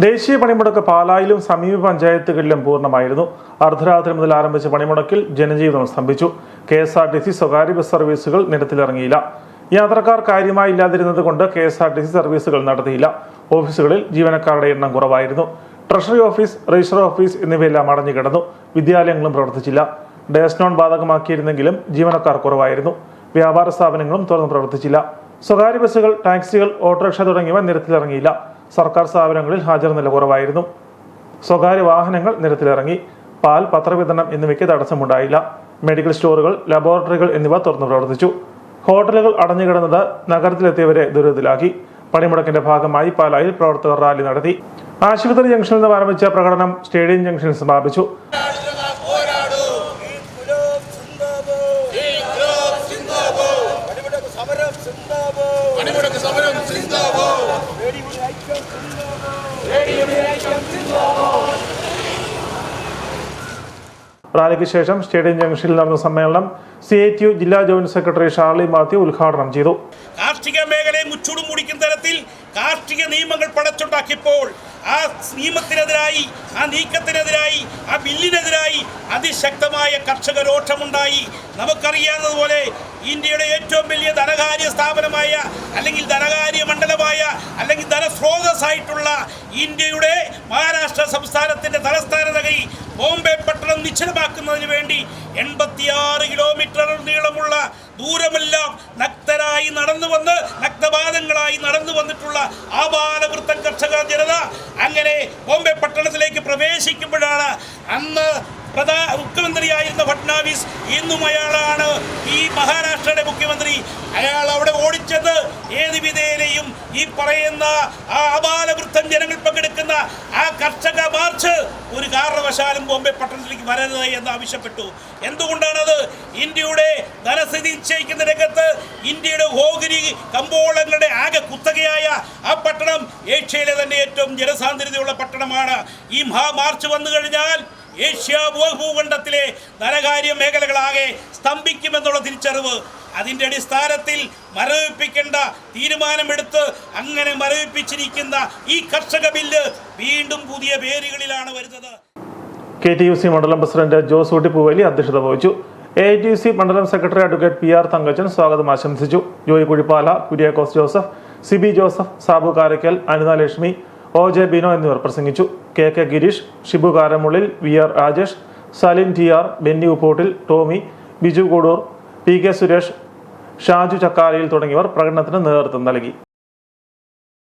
ദേശീയ പണിമുടക്ക് പാലായിലും സമീപ പഞ്ചായത്തുകളിലും പൂർണ്ണമായിരുന്നു. അർദ്ധരാത്രി മുതൽ ആരംഭിച്ച പണിമുടക്കിൽ ജനജീവിതം സ്തംഭിച്ചു. KSRTC സ്വകാര്യ ബസ് സർവീസുകൾ നിരത്തിലിറങ്ങിയില്ല. യാത്രക്കാർ കാര്യമായി ഇല്ലാതിരുന്നത് കൊണ്ട് KSRTC സർവീസുകൾ നടത്തിയില്ല. ഓഫീസുകളിൽ ജീവനക്കാരുടെ എണ്ണം കുറവായിരുന്നു. ട്രഷറി ഓഫീസ്, രജിസ്റ്റർ ഓഫീസ് എന്നിവയെല്ലാം അടഞ്ഞുകിടന്നു. വിദ്യാലയങ്ങളും പ്രവർത്തിച്ചില്ല. ഡേസ് നോൺ ബാധകമാക്കിയിരുന്നെങ്കിലും ജീവനക്കാർ കുറവായിരുന്നു. വ്യാപാര സ്ഥാപനങ്ങളും തുറന്ന് പ്രവർത്തിച്ചില്ല. സ്വകാര്യ ബസ്സുകൾ, ടാക്സികൾ, ഓട്ടോറിക്ഷ തുടങ്ങിയവ നിരത്തിലിറങ്ങിയില്ല. സർക്കാർ സ്ഥാപനങ്ങളിൽ ഹാജർ നില കുറവായിരുന്നു. സ്വകാര്യ വാഹനങ്ങൾ നിരത്തിലിറങ്ങി. പാൽ, പത്രവിതരണം എന്നിവയ്ക്ക് തടസ്സമുണ്ടായില്ല. മെഡിക്കൽ സ്റ്റോറുകൾ, ലബോറട്ടറികൾ എന്നിവ തുറന്നു പ്രവർത്തിച്ചു. ഹോട്ടലുകൾ അടഞ്ഞുകിടന്നത് നഗരത്തിലെത്തിയവരെ ദുരിതത്തിലാക്കി. പണിമുടക്കിന്റെ ഭാഗമായി പാലായിൽ പ്രവർത്തകർ റാലി നടത്തി. ആശുപത്രി ജംഗ്ഷനിൽ നിന്ന് ആരംഭിച്ച പ്രകടനം സ്റ്റേഡിയം ജംഗ്ഷനിൽ സമാപിച്ചു. റാലിക്ക് ശേഷം സ്റ്റേഡിയം ജംഗ്ഷനിൽ നടന്ന സമ്മേളനം CITU ജില്ലാ ജോയിന്റ് സെക്രട്ടറി ഷാർലി മാത്യു ഉദ്ഘാടനം ചെയ്തു. കാർഷിക മേഖലയെ മുച്ചൂടും മുടിക്കുന്ന തരത്തിൽ കാർഷിക നിയമങ്ങൾ പടച്ചുണ്ടാക്കിയപ്പോൾ ആ നിയമത്തിനെതിരായി, ആ നീക്കത്തിനെതിരായി, ആ ബില്ലിനെതിരായി അതിശക്തമായ കർഷക രോഷമുണ്ടായി. നമുക്കറിയാവുന്നതുപോലെ ഇന്ത്യയുടെ ഏറ്റവും വലിയ ധനകാര്യ സ്ഥാപനമായ, അല്ലെങ്കിൽ ധനകാര്യ മണ്ഡലമായ, അല്ലെങ്കിൽ ധനസ്രോതസ്സായിട്ടുള്ള ഇന്ത്യയുടെ മഹാരാഷ്ട്ര സംസ്ഥാനത്തിന്റെ തലസ്ഥാന നഗരി ബോംബെ പട്ടണം നിശ്ചലമാക്കുന്നതിന് വേണ്ടി 86 കിലോമീറ്റർ നീളമുള്ള ദൂരമെല്ലാം നഗ്നരായി നഗ്നപാദങ്ങളായി നടന്നു വന്നിട്ടുള്ള ആബാലവൃത്തൻ കർഷക ജനത അങ്ങനെ ബോംബെ പട്ടണത്തിലേക്ക് പ്രവേശിക്കുമ്പോഴാണ് അന്ന് മുഖ്യമന്ത്രിയായിരുന്ന ഫട്നാവിസ്, ഇന്നും അയാളാണ് ഈ മഹാരാഷ്ട്രയുടെ മുഖ്യമന്ത്രി. അയാൾ അവിടെ ഓടിച്ചത് ഏത് വിധേനയും ഈ പറയുന്ന ആ ആബാലവൃത്തൻ ജനങ്ങൾ പങ്കെടുക്കുന്ന ആ കർഷക മാർച്ച് ഒരു കാരണവശാലും ബോംബെ പട്ടണത്തിലേക്ക് വരരുത് എന്ന് ആവശ്യപ്പെട്ടു. എന്തുകൊണ്ടാണത്? ഇന്ത്യയുടെ ധനസ്ഥിതി നിശ്ചയിക്കുന്ന രംഗത്ത് ഇന്ത്യയുടെ ഓഹരി കമ്പോളങ്ങളുടെ ആകെ കുത്തകയായ ആ പട്ടണം ഏഷ്യയിലെ തന്നെ ഏറ്റവും ജനസാന്ദ്രതയുള്ള പട്ടണമാണ്. ഈ മാർച്ച് വന്നു കഴിഞ്ഞാൽ ഏഷ്യ ഭൂഖണ്ഡത്തിലെ ധനകാര്യ മേഖലകളാകെ സ്തംഭിക്കുമെന്നുള്ള തിരിച്ചറിവ്, അതിൻ്റെ അടിസ്ഥാനത്തിൽ മരവിപ്പിക്കേണ്ട തീരുമാനമെടുത്ത് അങ്ങനെ മരവിപ്പിച്ചിരിക്കുന്ന ഈ കർഷക ബില്ല് വീണ്ടും പുതിയ പേരുകളിലാണ് വരുന്നത്. KTUC മണ്ഡലം പ്രസിഡന്റ് ജോസ് ഊട്ടിപ്പൂവേലി അധ്യക്ഷത വഹിച്ചു. AITUC മണ്ഡലം സെക്രട്ടറി അഡ്വക്കേറ്റ് PR തങ്കച്ചൻ സ്വാഗതം ആശംസിച്ചു. ജോയി കുഴിപ്പാല, കുര്യാക്കോസ് ജോസഫ്, സിബി ജോസഫ്, സാബു കാരക്കൽ, അനിത ലക്ഷ്മി, OJ ബിനോ എന്നിവർ പ്രസംഗിച്ചു. KK Girish, Shibu കാരമുള്ളിൽ, VR Rajesh, Salin TR, Benny ഉപ്പൂട്ടിൽ, Tomy, Biju Kudur, PK Suresh, Shaju ചക്കാലയിൽ തുടങ്ങിയവർ പ്രകടനത്തിന് നേതൃത്വം നൽകി.